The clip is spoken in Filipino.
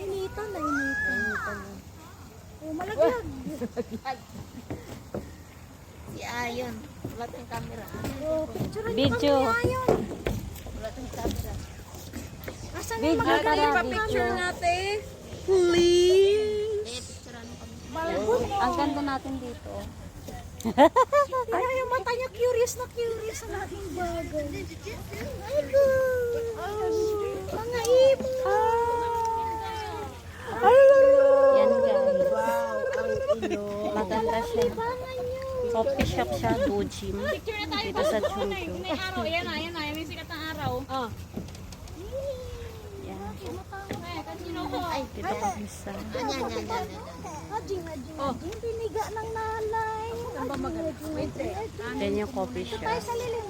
nainitan. Oh, malaglag. Si Ayon. Wala tayong camera. Oh, picture Video. Wala tayong camera. Asan yung Video mga tara, picture video. natin? Please. Eh, picturean kami. Balbon mo. Ang ganda natin dito. Ay, yung mata niya curious na curious sa aking bagay. Ay, mga ibon. Yan guys. Maganda siya. Coffee shop siya, Dojim. Dito sa Chungju. May araw, yan na, may sikat ng araw. Yan. Kasino ko? Dito ang isa. Ading, biniga ng nanay. Yan yung coffee shop. Tayo sa lilim.